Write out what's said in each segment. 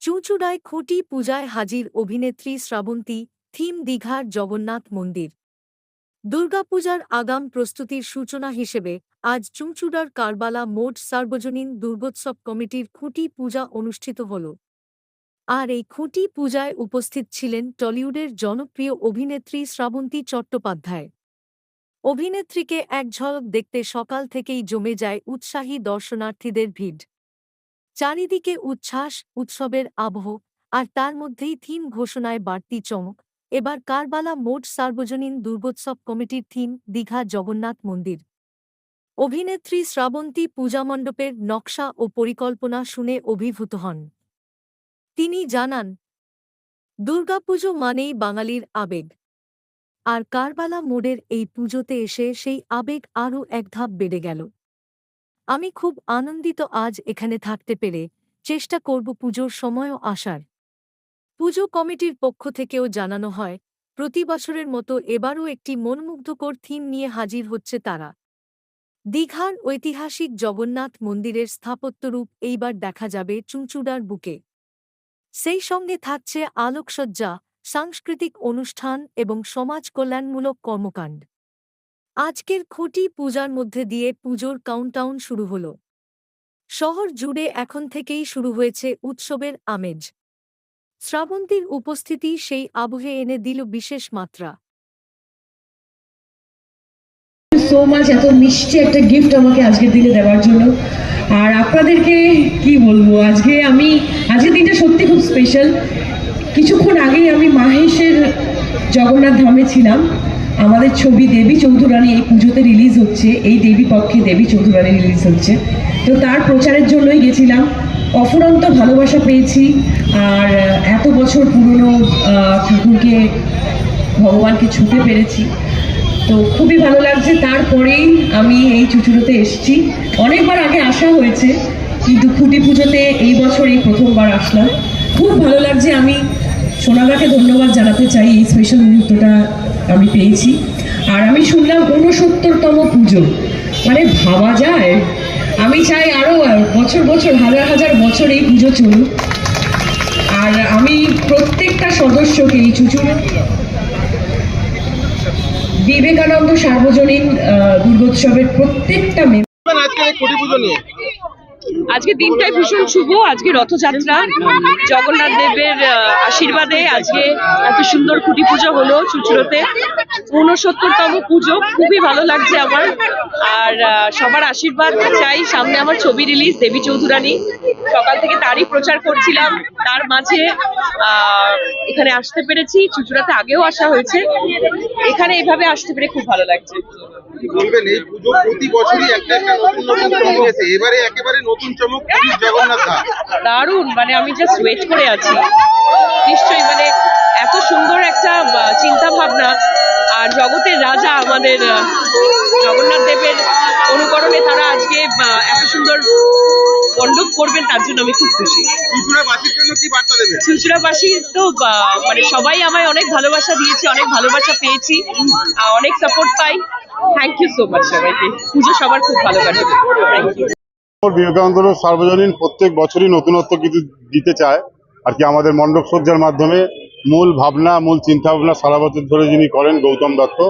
চুঁচুড়ায় খুঁটি পূজায় হাজির অভিনেত্রী শ্রাবন্তী, থিম দীঘার জগন্নাথ মন্দির। দুর্গাপূজার আগাম প্রস্তুতির সূচনা হিসেবে আজ চুঁচুড়ার কারবালা মোড় সার্বজনীন দুর্গোৎসব কমিটির খুঁটি পূজা অনুষ্ঠিত হল। আর এই খুঁটি পূজায় উপস্থিত ছিলেন টলিউডের জনপ্রিয় অভিনেত্রী শ্রাবন্তী চট্টোপাধ্যায়। অভিনেত্রীকে এক ঝলক দেখতে সকাল থেকেই জমে যায় উৎসাহী দর্শনার্থীদের ভিড়। চারিদিকে উচ্ছ্বাস, উৎসবের আবহ, আর তার মধ্যেই থিম ঘোষণায় বাড়তি চমক। এবার কারবালা মোড় সার্বজনীন দুর্গোৎসব কমিটির থিম দীঘা জগন্নাথ মন্দির। অভিনেত্রী শ্রাবন্তী পূজামণ্ডপের নকশা ও পরিকল্পনা শুনে অভিভূত হন। তিনি জানান, দুর্গাপুজো মানেই বাঙালির আবেগ, আর কারবালা মোড়ের এই পুজোতে এসে সেই আবেগ আরও এক ধাপ বেড়ে গেল। আমি খুব আনন্দিত আজ এখানে থাকতে পেরে। চেষ্টা করব পুজোর সময়ও আসার। পুজো কমিটির পক্ষ থেকেও জানানো হয়, প্রতি বছরের মতো এবারও একটি মনমুগ্ধকর থিম নিয়ে হাজির হচ্ছে তারা। দীঘার ঐতিহাসিক জগন্নাথ মন্দিরের স্থাপত্যরূপ এইবার দেখা যাবে চুঁচুড়ার বুকে। সেই সঙ্গে থাকছে আলোকসজ্জা, সাংস্কৃতিক অনুষ্ঠান এবং সমাজ কল্যাণমূলক কর্মকাণ্ড। আজকের খুঁটি পূজার মধ্যে দিয়ে পুজোর কাউন্টডাউন শুরু হল। শহর জুড়ে এখন থেকেই শুরু হয়েছে উৎসবের আমেজ। শ্রাবন্তীর উপস্থিতি সেই আবহে এনে দিল বিশেষ মাত্রা। সো মাচ, এত মিষ্টি একটা গিফট আমাকে আজকে দিনে দেওয়ার জন্য। আর আপনাদেরকে কি বলবো, আজকে দিনটা সত্যি খুব স্পেশাল। কিছুক্ষণ আগেই আমি মাহেশের জগন্নাথ ধামে ছিলাম। আমাদের ছবি দেবী চৌধুরানী এই পুজোতে রিলিজ হচ্ছে, এই দেবী পক্ষে দেবী চৌধুরানী রিলিজ হচ্ছে, তো তার প্রচারের জন্যই গেছিলাম। অফুরন্ত ভালোবাসা পেয়েছি, আর এত বছর পুরনো ঠাকুরকে, ভগবানকে ছুঁতে পেরেছি, তো খুবই ভালো লাগছে। তারপরেই আমি এই চুঁচুড়োতে এসেছি। অনেকবার আগে আসা হয়েছে, কিন্তু খুঁটি পুজোতে এই বছর এই প্রথমবার আসলাম। খুব ভালো লাগছে। আমি সোনাদাকে ধন্যবাদ জানাতে চাই, এই স্পেশাল মুহূর্তটা আমি পেয়েছি। আর আমি শুনলাম 69তম পুজো, মানে ভাবা যায়। আমি চাই আরও বছর বছর, হাজার হাজার বছর এই পুজো চলুক। আর আমি প্রত্যেকটা সদস্যকে এই চুঁচুড়ো বিবেকানন্দ সার্বজনীন দুর্গোৎসবের প্রত্যেকটা আজকে দিনটাই ভীষণ শুভ। আজকে রথযাত্রা, জগন্নাথ দেবের আশীর্বাদে আজকে এত সুন্দর খুঁটি পুজো হলো চুঁচুড়োতে। 69তম পুজো, খুবই ভালো লাগছে আমার। আর সবার আশীর্বাদ চাই। সামনে আমার ছবি রিলিজ দেবী চৌধুরানী, সকাল থেকে তারই প্রচার করছিলাম। তার মাঝে এখানে আসতে পেরেছি। চুঁচুড়াতে আগেও আসা হয়েছে, এখানে এইভাবে আসতে পেরে খুব ভালো লাগছে। বলবেন, এই পুজো প্রতি বছরই একটা নতুন নতুন চমক এসে এবারে একেবারে নতুন চমক জগন্নাথ ধাম। দারুণ, মানে আমি জাস্ট ওয়েট করে আছি। নিশ্চয়ই, মানে এত সুন্দর একটা চিন্তা ভাবনা, আর জগতের রাজা আমাদের জগন্নাথ দেবের অনুকরণে তারা আজকে এত সুন্দর মণ্ডপ করবেন, তার জন্য আমি খুব খুশি। চুঁচুড়াবাসীর জন্য কি বার্তা দেবেন? চুঁচুড়াবাসী তো মানে সবাই আমায় অনেক ভালোবাসা দিয়েছে, অনেক ভালোবাসা পেয়েছি, অনেক সাপোর্ট পাই। থ্যাংক ইউ সো মাচ সবাইকে। পুজো সবার খুব ভালো কাটে। Thank you. বিবেকানন্দ সার্বজনীন প্রত্যেক বছরই নতুনত্ব কিছু দিতে চায় আর কি। আমাদের মণ্ডপ সজ্জার মাধ্যমে মূল ভাবনা, মূল চিন্তা ভাবনা সারা বছর ধরে যিনি করেন গৌতম দত্ত,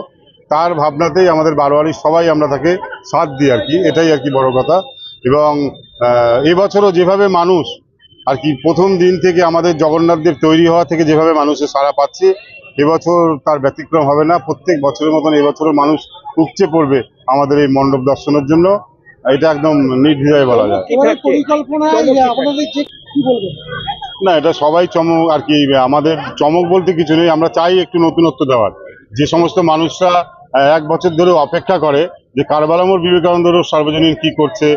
তার ভাবনাতেই আমাদের বারোয়ারির সবাই আমরা তাকে সাথ দিই আর কি। এটাই আর কি বড় কথা। এবং এবছরও যেভাবে মানুষ আর কি প্রথম দিন থেকে আমাদের জগন্নাথ দেব তৈরি হওয়া থেকে যেভাবে মানুষের সাড়া পাচ্ছে, এবছর তার ব্যতিক্রম হবে না। প্রত্যেক বছরের মতন এবছরও মানুষ উপচে পড়বে আমাদের এই মণ্ডপ দর্শনের জন্য। এটা একদম নির্দ্বিধায় বলা যায়। না, এটা সবাই চমক আর কি। আমাদের চমক বলতে কিছু নেই, আমরা চাই একটু নতুনত্ব দেওয়ার। যে সমস্ত মানুষরা এক বছর ধরে অপেক্ষা করে যে কারবালা মোড় বিবেকানন্দ সার্বজনীন কি করছে,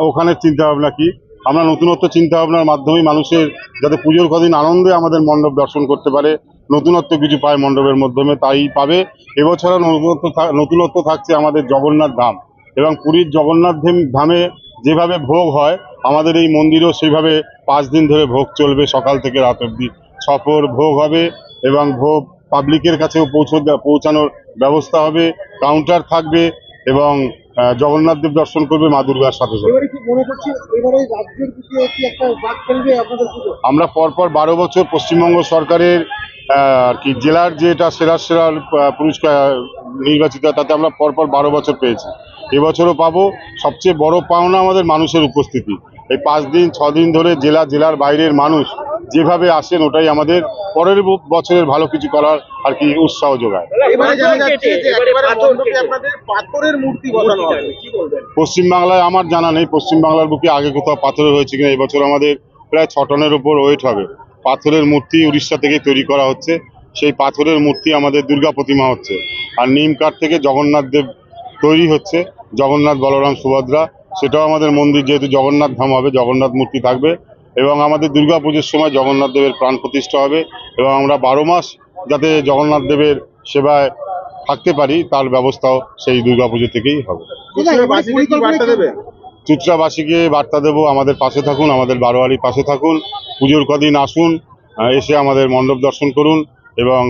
ওখানে চিন্তা ভাবনা কি, আমরা নতুনত্ব চিন্তা ভাবনার মাধ্যমে মানুষের যাতে পুজোর কদিন আনন্দে আমাদের মণ্ডপ দর্শন করতে পারে, নতুনত্ব কিছু পায় মণ্ডপের মাধ্যমে, তাই পাবে। এবছরও নতুনত্ব থাকছে আমাদের জগন্নাথ ধাম এবং পুরীর জগন্নাথ ধামে যেভাবে ভোগ হয়, আমাদের এই মন্দিরেও সেইভাবে 5 দিন ধরে ভোগ চলবে, সকাল থেকে রাত অবধি সফর ভোগ হবে এবং ভোগ পাবলিকের কাছেও পৌঁছানোর ব্যবস্থা হবে। কাউন্টার থাকবে, এবং জগন্নাথ দেব দর্শন করবে মা দুর্গার সাথে সাথে। এবারে কি মনে করছে এবারে রাজ্যের দিকে কি একটা বাদ ফেলবে আপনাদের পুজো? আমরা পরপর 12 বছর পশ্চিমবঙ্গ সরকারের আর কি জেলার যেটা সেরা সেরা পুরস্কার নির্বাচিত হয়, তাতে আমরা পরপর 12 বছর পেয়েছি, এবছরও পাবো। সবচেয়ে বড় পাওনা আমাদের মানুষের উপস্থিতি। এই 5 দিন 6 দিন ধরে জেলার বাইরের মানুষ যেভাবে আসেন, ওটাই আমাদের পরের বছরের ভালো কিছু করার আর কি উৎসাহ যোগায়। এবারে জানা যাচ্ছে যে একেবারে মণ্ডপে আপনাদের পাথরের মূর্তি বসানো হবে, কি বলবেন? পশ্চিমবাংলায় আমার জানা নেই, পশ্চিমবাংলার বুকে আগে কোথাও পাথরের হয়েছে কিনা। এবছর আমাদের প্রায় 6 টনের উপর ওয়েট হবে। পাথরের মূর্তি উড়িষ্যা থেকে তৈরি করা হচ্ছে, সেই পাথরের মূর্তি আমাদের দুর্গা প্রতিমা হচ্ছে। আর নিম কাঠ থেকে জগন্নাথ দেব তৈরি হচ্ছে, জগন্নাথ বলরাম সুভদ্রা। সেটাও আমাদের মন্দির, যেহেতু জগন্নাথ ধাম হবে, জগন্নাথ মূর্তি থাকবে। এবং আমাদের দুর্গা পুজোর সময় জগন্নাথ দেবের প্রাণ প্রতিষ্ঠা হবে, এবং আমরা 12 মাস যাতে জগন্নাথ দেবের সেবায় থাকতে পারি, তার ব্যবস্থাও সেই দুর্গা পুজো থেকেই হবে। বাসীকে কি বার্তা দেবেন? চুঁচুড়াবাসীকে বার্তা দেবো, আমাদের পাশে থাকুন, আমাদের বারোয়ারির পাশে থাকুন, পুজোর কদিন আসুন, এসে আমাদের মণ্ডপ দর্শন করুন এবং